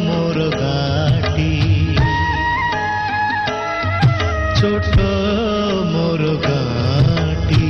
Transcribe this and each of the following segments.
मोर घाटी छोट मोर घाटी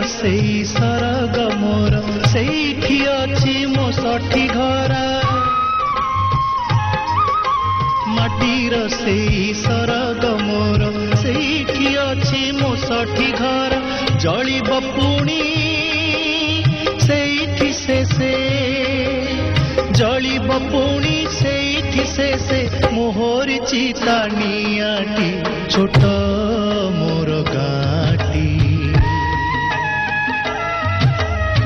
सेई सरग मोर सेठी अछि मो सठी घर माटीर सेई सरग मोर सेठी अछि मो सठी घर जलिब पुणी सेठी से जलिब पुणी सेठी से मोहर चिता नियाटी छोट मोर घाटी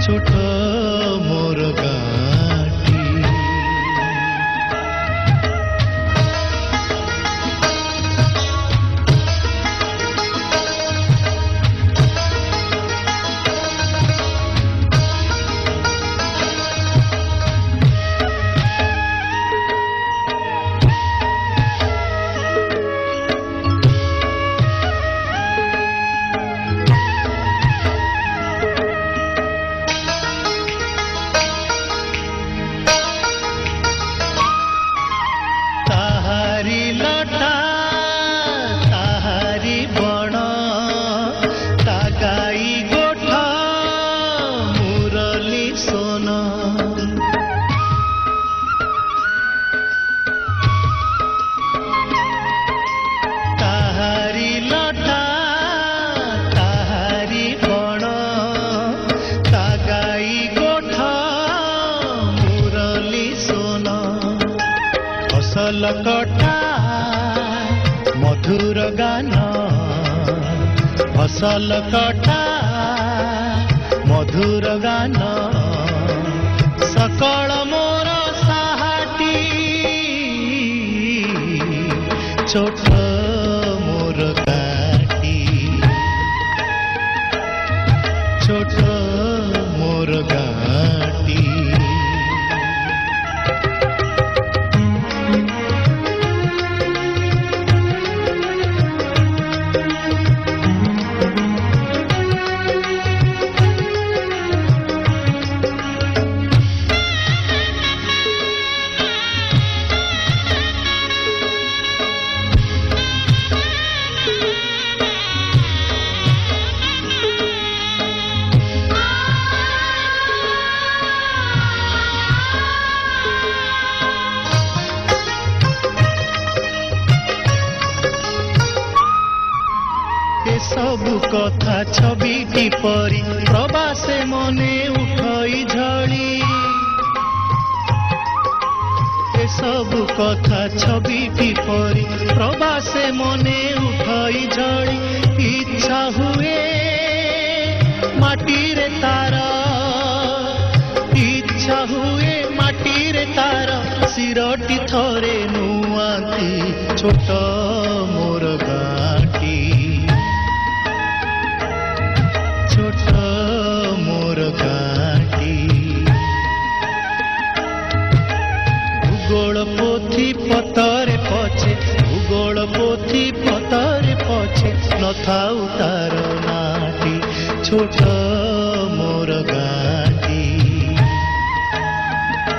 छोट मोर घाटी फसल कटा मधुर गान फसल कटा मधुर गान सकल मोर साहाटी छोट मोर घाटी छोट मोर घाटी सबु कथा छविटी परी प्रवासे मने उठई झड़ी ए सबु कथा छविटी परी प्रवासे मने उठई झड़ी इच्छा हुए माटी रे तार इच्छा हुए माटी रे तार सिरटी थरे नुआती छोट मोर घाटी छोट मोर घाटी भूगोल पोथी पतरे पछे भूगोल पोथी पतरे पछे नथाउ तार नाटी छोट